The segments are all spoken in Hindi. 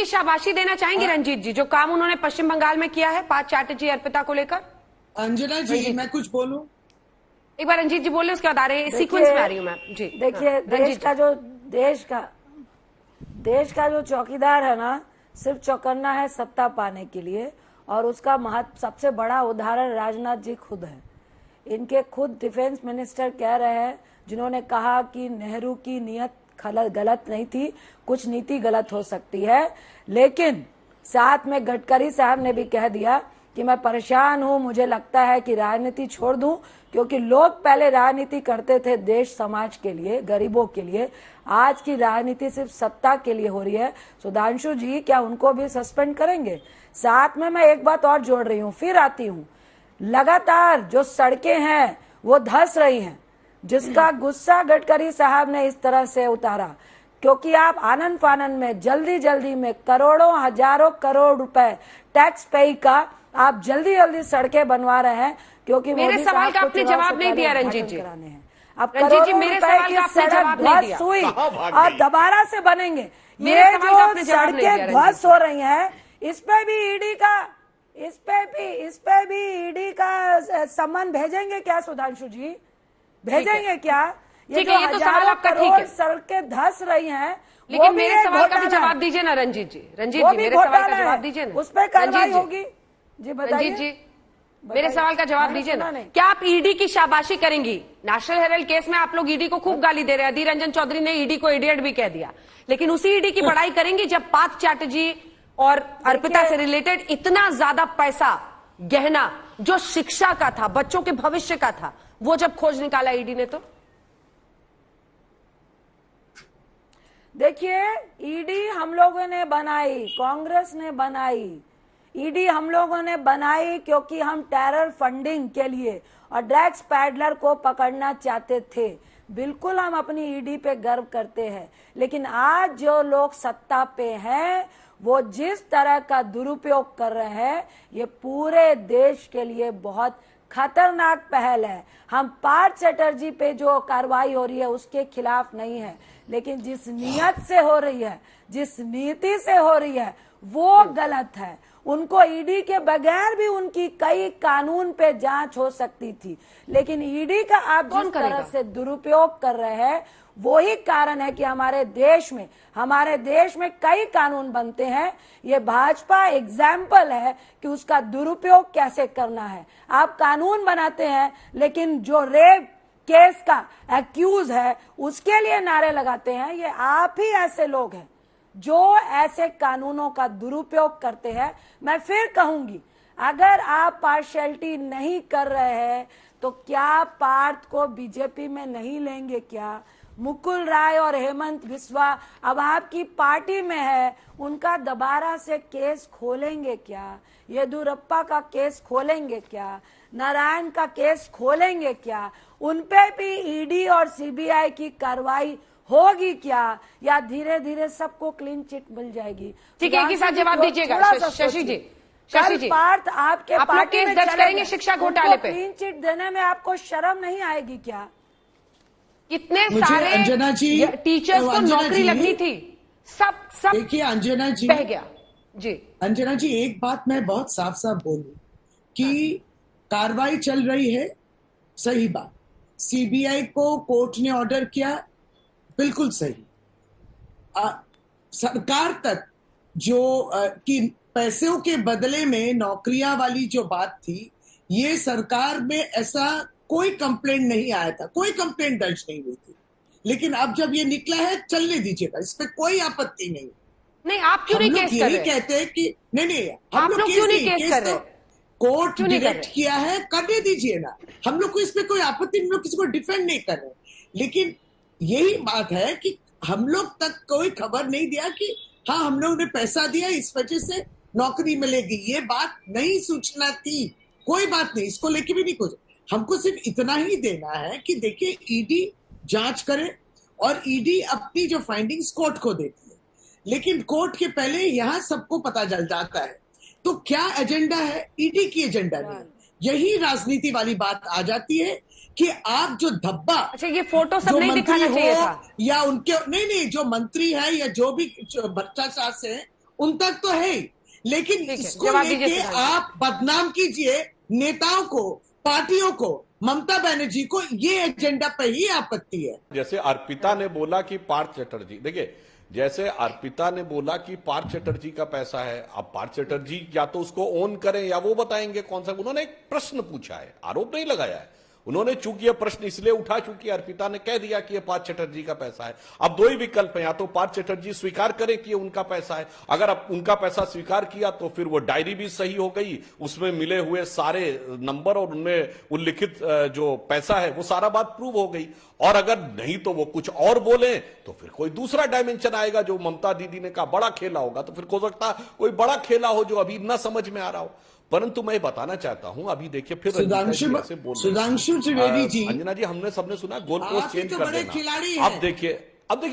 शाबाशी देना चाहेंगे रंजीत जी, जो काम उन्होंने पश्चिम बंगाल में किया है पार्थ चैटर्जी अर्पिता को लेकर? अंजना जी, मैं कुछ बोलूं? एक बार रंजीत जी बोल रहे, उसके बाद आ रहे हैं, सीक्वेंस में आ रही हूँ मैं जी। देखिए, देश का जो चौकीदार है ना, सिर्फ चौकन्ना है सत्ता पाने के लिए, और उसका सबसे बड़ा उदाहरण राजनाथ जी खुद है। इनके खुद डिफेंस मिनिस्टर कह रहे हैं, जिन्होंने कहा कि नेहरू की नीयत गलत नहीं थी, कुछ नीति गलत हो सकती है, लेकिन साथ में गडकरी साहब ने भी कह दिया कि मैं परेशान हूं, मुझे लगता है कि राजनीति छोड़ दूं, क्योंकि लोग पहले राजनीति करते थे देश समाज के लिए, गरीबों के लिए, आज की राजनीति सिर्फ सत्ता के लिए हो रही है। सुधांशु जी, क्या उनको भी सस्पेंड करेंगे? साथ में मैं एक बात और जोड़ रही हूँ, फिर आती हूँ, लगातार जो सड़कें हैं वो धंस रही हैं, जिसका गुस्सा गडकरी साहब ने इस तरह से उतारा, क्योंकि आप आनन फानन में जल्दी में करोड़ों हजारों करोड़ रुपए टैक्स पे का आप जल्दी सड़कें बनवा रहे हैं, क्योंकि मेरे सवाल का आपने जवाब नहीं दिया रंजीत जी। अब करोड़ों रुपए की सड़क ध्वस्त हुई और दोबारा से बनेंगे। ये जो सड़कें ध्वस्त हो रही हैं, इस पे भी ईडी का सम्मान भेजेंगे क्या सुधांशु जी? भेजेंगे क्या? ये जो हजारों करोड़ सड़कें धंस रही हैं, लेकिन मेरे सवाल का भी जवाब दीजिए ना रंजीत जी। रंजीत जी, मेरे सवाल का जवाब दीजिए ना। उस पर कार्रवाई होगी जी, रंजीत जी, मेरे सवाल का जवाब दीजिए ना। क्या आप ईडी की शाबाशी करेंगी? नेशनल हेराल्ड केस में आप लोग ईडी को खूब गाली दे रहे हैं, अधीर रंजन चौधरी ने ईडी को इडियट भी कह दिया, लेकिन उसी ईडी की बड़ाई करेंगी जब पार्थ चैटर्जी और अर्पिता से रिलेटेड इतना ज्यादा पैसा, गहना जो शिक्षा का था, बच्चों के भविष्य का था, वो जब खोज निकाला ईडी ने? तो देखिए, ईडी हम लोगों ने बनाई, कांग्रेस ने बनाई, ईडी हम लोगों ने बनाई क्योंकि हम टेरर फंडिंग के लिए और ड्रग्स पैडलर को पकड़ना चाहते थे। बिल्कुल हम अपनी ईडी पे गर्व करते हैं, लेकिन आज जो लोग सत्ता पे हैं वो जिस तरह का दुरुपयोग कर रहे हैं, ये पूरे देश के लिए बहुत खतरनाक पहल है। हम पार्थ चैटर्जी पे जो कार्रवाई हो रही है उसके खिलाफ नहीं है, लेकिन जिस नियत से हो रही है, जिस नीति से हो रही है, वो गलत है। उनको ईडी के बगैर भी उनकी कई कानून पे जांच हो सकती थी, लेकिन ईडी का आप जिस तरह से दुरुपयोग कर रहे हैं, वही कारण है कि हमारे देश में कई कानून बनते हैं। ये भाजपा एग्जाम्पल है कि उसका दुरुपयोग कैसे करना है। आप कानून बनाते हैं, लेकिन जो रेप केस का एक्यूज है उसके लिए नारे लगाते हैं। ये आप ही ऐसे लोग हैं जो ऐसे कानूनों का दुरुपयोग करते हैं। मैं फिर कहूंगी, अगर आप पार्शियलिटी नहीं कर रहे हैं तो क्या पार्थ को बीजेपी में नहीं लेंगे क्या? मुकुल राय और हेमंत बिस्वा अब आपकी पार्टी में है, उनका दोबारा से केस खोलेंगे क्या? येदियुरप्पा का केस खोलेंगे क्या? नारायण का केस खोलेंगे क्या? उनपे भी ईडी और सीबीआई की कार्रवाई होगी क्या, या धीरे धीरे सबको क्लीन चिट मिल जाएगी? ठीक है, एक ही साथ जवाब दीजिएगा शशि जी। शशि जी, पार्थ आपके पार्टी केस दर्ज करेंगे शिक्षा घोटाले पे? क्लीन चिट देने में आपको शर्म नहीं आएगी क्या? कितने सारे टीचर्स को नौकरी लगनी थी, सब देखिए अंजना जी, बह गया जी। अंजना जी, एक बात मैं बहुत साफ साफ बोलूं कि कार्रवाई चल रही है, सही बात। सीबीआई को कोर्ट ने ऑर्डर किया, बिल्कुल सही। सरकार तक जो कि पैसों के बदले में नौकरियां वाली जो बात थी, ये सरकार में ऐसा कोई कंप्लेंट नहीं आया था, कोई कंप्लेंट दर्ज नहीं हुई थी, लेकिन अब जब ये निकला है, चलने दीजिएगा, इस पे कोई आपत्ति नहीं। नहीं, आप क्यों नहीं केस कर रहे? कहते हैं कि नहीं, हम लोग क्यों नहीं केस कर रहे? कोर्ट डायरेक्ट किया है, करने दीजिए ना। हम लोग को इस पे कोई आपत्ति, हम लोग किसी को डिफेंड नहीं कर रहे, लेकिन यही बात है कि हम लोग तक कोई खबर नहीं दिया कि हाँ, हम लोग ने पैसा दिया, इस वजह से नौकरी मिलेगी। ये बात नहीं सूचना थी, कोई बात नहीं, इसको लेके भी नहीं कुछ। हमको सिर्फ इतना ही देना है कि देखिए, ईडी जांच करे और ईडी अपनी जो फाइंडिंग्स कोर्ट को देती है, लेकिन कोर्ट के पहले यहाँ सबको पता चल जाता है। तो क्या एजेंडा है? ईडी की एजेंडा नहीं। यही राजनीति वाली बात आ जाती है कि आप जो धब्बा, अच्छा, ये फोटो सब नहीं दिखाना चाहिए था, या उनके नहीं, जो मंत्री है या जो भी भ्रष्टाचार से है, उन तक तो है ही, लेकिन ठीक है, इसको जवाब दीजिए लेके सुधांशु। आप बदनाम कीजिए नेताओं को, पार्टियों को, ममता बनर्जी को, ये एजेंडा पे ही आपत्ति है। जैसे अर्पिता ने बोला कि पार्थ चटर्जी, देखिए जैसे अर्पिता ने बोला कि पार्थ चटर्जी का पैसा है, अब पार्थ चटर्जी या तो उसको ओन करें या वो बताएंगे कौन सा। उन्होंने एक प्रश्न पूछा है, आरोप नहीं लगाया है। उन्होंने चूंकि यह प्रश्न इसलिए उठा चूंकि अर्पिता ने कह दिया कि यह पार्थ चटर्जी का पैसा है। अब दो ही विकल्प हैं, या तो पार्थ चटर्जी स्वीकार करे कि यह उनका पैसा है, अगर अब उनका पैसा स्वीकार किया तो फिर वो डायरी भी सही हो गई, उसमें मिले हुए सारे नंबर और उनमें उल्लिखित जो पैसा है वो सारा बात प्रूव हो गई, और अगर नहीं तो वो कुछ और बोले तो फिर कोई दूसरा डायमेंशन आएगा जो ममता दीदी ने कहा बड़ा खेला होगा, तो फिर हो सकता कोई बड़ा खेला हो जो अभी न समझ में आ रहा हो। परंतु मैं बताना चाहता हूं, अभी देखिए फिर सुधांशु त्रिवेदी जी, अंजना जी, हमने सबने सुना गोल पोस्ट चेंज तो कर बड़े देना। खिलाड़ी हैं। अब देखिए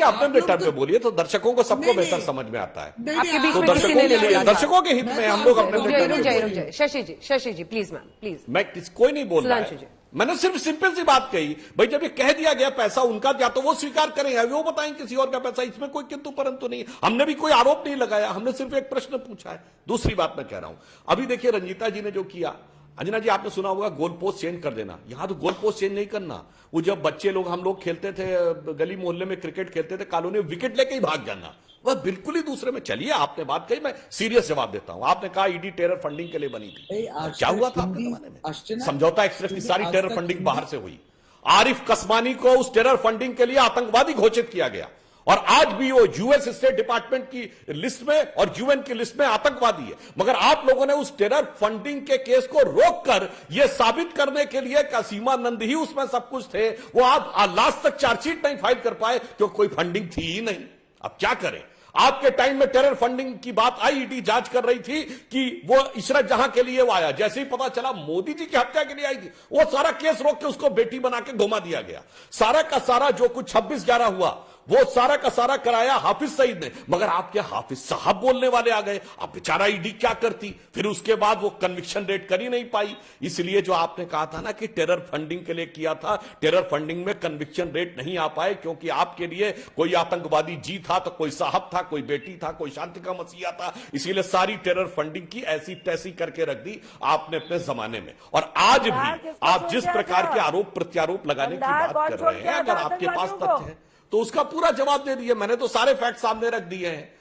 अपने टर्म पे बोलिए तो दर्शकों को सबको बेहतर समझ में आता है। आपके बीच तो में किसी ने ले लिया। दर्शकों के हित में हम लोग अपने रुक जाइए शशि जी प्लीज मैम प्लीज। मैं कोई नहीं बोल रहा सुधांशु जी। है, मैंने सिर्फ सिंपल सी बात कही, भाई जब ये कह दिया गया पैसा उनका, या तो वो स्वीकार करें या वो बताएं किसी और का पैसा, इसमें कोई किंतु परंतु नहीं। हमने भी कोई आरोप नहीं लगाया, हमने सिर्फ एक प्रश्न पूछा है। दूसरी बात मैं कह रहा हूं, अभी देखिए रंजीता जी ने जो किया, अंजना जी आपने सुना होगा गोल पोस्ट चेंज कर देना, यहां तो गोल पोस्ट चेंज नहीं करना। वो जब बच्चे लोग हम लोग खेलते थे, गली मोहल्ले में क्रिकेट खेलते थे, कॉलोनी में विकेट लेके ही भाग जाना, वह बिल्कुल ही दूसरे में। चलिए आपने बात कही, मैं सीरियस जवाब देता हूं। आपने कहा ईडी टेरर फंडिंग के लिए बनी थी, क्या हुआ था आपके जमाने में? समझौता एक्सप्रेस की सारी टेरर फंडिंग बाहर से हुई। आरिफ कसमानी को उस टेरर फंडिंग के लिए आतंकवादी घोषित किया गया, और आज भी वो यूएस स्टेट डिपार्टमेंट की लिस्ट में और यूएन की लिस्ट में आतंकवादी है। मगर आप लोगों ने उस टेरर फंडिंग के केस को रोककर यह साबित करने के लिए कि सीमानंद ही उसमें सब कुछ थे, वो आप लास्ट तक चार्जशीट नहीं फाइल कर पाए क्योंकि कोई फंडिंग थी ही नहीं। अब क्या करें? आपके टाइम में टेरर फंडिंग की बात आई, ईडी जांच कर रही थी कि वो इशरत जहां के लिए वो आया, जैसे ही पता चला मोदी जी की हत्या के लिए आई थी, वो सारा केस रोक के उसको बेटी बना के घुमा दिया गया। सारा का सारा जो कुछ 26/11 हुआ वो सारा का सारा कराया हाफिज सईद ने, मगर आपके हाफिज साहब बोलने वाले आ गए। अब बेचारा ईडी क्या करती, फिर उसके बाद वो कन्विक्शन रेट कर ही नहीं पाई। इसलिए जो आपने कहा था ना कि टेरर फंडिंग के लिए किया था, टेरर फंडिंग में कन्विक्शन रेट नहीं आ पाए क्योंकि आपके लिए कोई आतंकवादी जी था तो कोई साहब था, कोई बेटी था, कोई शांति का मसीहा था, इसीलिए सारी टेरर फंडिंग की ऐसी तैसी करके रख दी आपने अपने जमाने में। और आज भी आप जिस प्रकार के आरोप प्रत्यारोप लगाने की बात कर रहे हैं, अगर आपके पास तथ्य है तो उसका पूरा जवाब दे दिए। मैंने तो सारे फैक्ट सामने रख दिए हैं।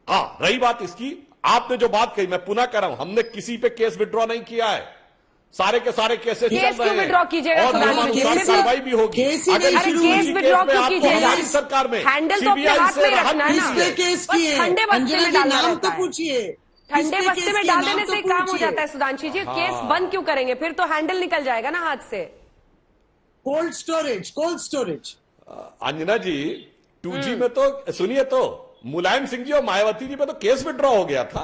हाँ, रही बात इसकी, आपने जो बात कही, मैं पुनः कर रहा हूं, हमने किसी पे केस विड्रॉ नहीं किया है, सारे के सारे केसेस चल रहे हैं। विड्रॉ कीजिएगा, और कार्रवाई भी होगी। अगर केस विड्रॉ क्यों कीजिएगा? हमारी सरकार में हैंडल तो अपने हाथ में रखना है ना, केस बस किए, ठंडे बस्ते में डालना नाम रहता तो है। पूछिए, ठंडे बस्ते में डाल देने से काम हो पूछिए। जाता है सुधांशु जी। केस बंद क्यों करेंगे? फिर तो हैंडल निकल जाएगा ना हाथ से। Cold storage. अंजना जी 2G में तो सुनिए, तो मुलायम सिंह जी और मायावती जी पे तो केस विड्रॉ हो गया था,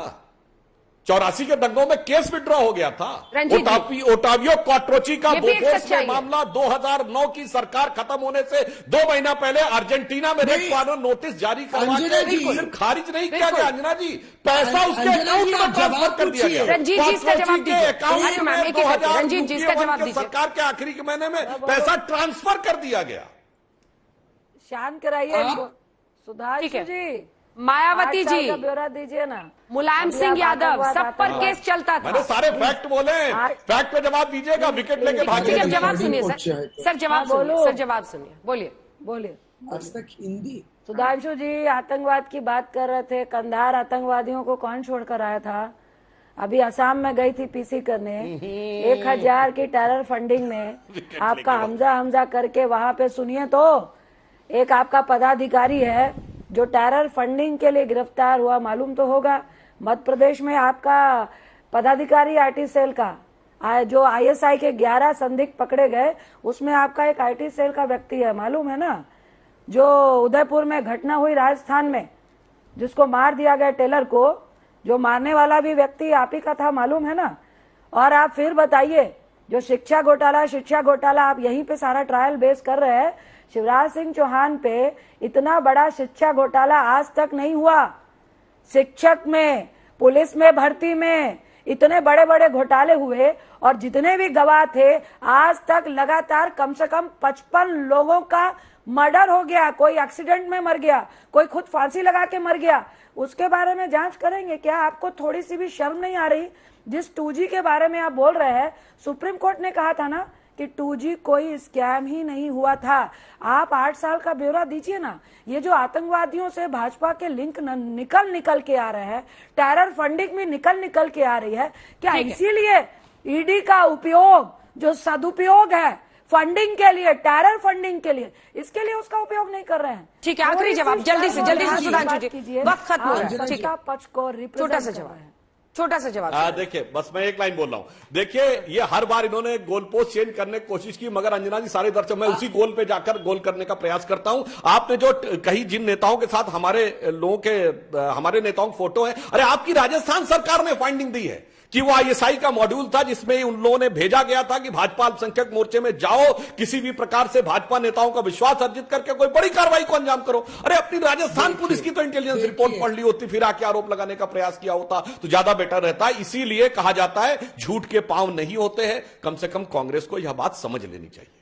84 के दंगों में केस विड्रॉ हो गया था। ओटावियो क्वाट्रोची का बोफोर्स में मामला 2009 की सरकार खत्म होने से 2 महीना पहले अर्जेंटीना में रेड कॉर्नर नोटिस जारी करवा के खारिज नहीं किया गया। अंजना जी, पैसा उसके अकाउंट में ट्रांसफर कर दिया गया। रंजीत जी इसका जवाब दीजिए। अकाउंट में 2000 रंजीत जी इसका जवाब दीजिए। सरकार के आखिरी के महीने में पैसा ट्रांसफर कर दिया गया। शांत कराइए इनको। सुधांशु जी, मायावती जी का ब्यौरा दीजिए ना। मुलायम सिंह यादव, सब पर केस चलता था। मैंने सारे फैक्ट बोले, फैक्ट पे जवाब दीजिएगा, विकेट लेके भागे। जवाब सुनिए सर, जवाब सुनिए सर, जवाब सुनिए, बोलिए। आज तक हिंदी। सुधांशु जी आतंकवाद की बात कर रहे थे, कंधार आतंकवादियों को कौन छोड़कर आया था? अभी असम में गई थी पीसी करने, 1000 की टेरर फंडिंग में आपका हमजा करके वहां पे, सुनिए तो, एक आपका पदाधिकारी है जो टेरर फंडिंग के लिए गिरफ्तार हुआ, मालूम तो होगा। मध्य प्रदेश में आपका पदाधिकारी आईटी सेल का, जो आईएसआई के 11 संदिग्ध पकड़े गए, उसमें आपका एक आईटी सेल का व्यक्ति है, मालूम है ना? जो उदयपुर में घटना हुई राजस्थान में, जिसको मार दिया गया टेलर को, जो मारने वाला भी व्यक्ति आप ही का था, मालूम है ना? और आप फिर बताइए, जो शिक्षा घोटाला आप यहीं पे सारा ट्रायल बेस कर रहे हैं। शिवराज सिंह चौहान पे इतना बड़ा शिक्षा घोटाला आज तक नहीं हुआ। शिक्षक में, पुलिस में भर्ती में इतने बड़े बड़े घोटाले हुए और जितने भी गवाह थे आज तक लगातार कम से कम 55 लोगों का मर्डर हो गया, कोई एक्सीडेंट में मर गया, कोई खुद फांसी लगा के मर गया, उसके बारे में जांच करेंगे क्या? आपको थोड़ी सी भी शर्म नहीं आ रही? जिस 2G के बारे में आप बोल रहे हैं, सुप्रीम कोर्ट ने कहा था ना कि 2G कोई स्कैम ही नहीं हुआ था। आप 8 साल का ब्यौरा दीजिए ना। ये जो आतंकवादियों से भाजपा के लिंक निकल के आ रहे हैं, टेरर फंडिंग में निकल के आ रही है, क्या इसीलिए ईडी का उपयोग जो सदुपयोग है फंडिंग के लिए, टेरर फंडिंग के लिए, इसके लिए उसका उपयोग नहीं कर रहे हैं? ठीक है, आखिरी जवाब जल्दी से सुधांशु जी, वक्त खत्म हो रहा है। ठीक है, पक्ष को छोटा सा जवाब। देखिए, बस मैं एक लाइन बोल रहा हूं। देखिए, ये हर बार इन्होंने गोल पोस्ट चेंज करने की कोशिश की, मगर अंजना जी सारे दर्शक, मैं उसी गोल पे जाकर गोल करने का प्रयास करता हूं। आपने जो कही जिन नेताओं के साथ हमारे नेताओं के फोटो है, अरे आपकी राजस्थान सरकार ने फाइंडिंग दी है कि वो ISI का मॉड्यूल था जिसमें उन लोगों ने भेजा गया था कि भाजपा अल्पसंख्यक मोर्चे में जाओ, किसी भी प्रकार से भाजपा नेताओं का विश्वास अर्जित करके कोई बड़ी कार्रवाई को अंजाम करो। अरे अपनी राजस्थान पुलिस की तो इंटेलिजेंस रिपोर्ट पढ़ ली होती, फिर आके आरोप लगाने का प्रयास किया होता तो ज्यादा बेटर रहता। इसीलिए कहा जाता है झूठ के पांव नहीं होते हैं। कम से कम कांग्रेस को यह बात समझ लेनी चाहिए।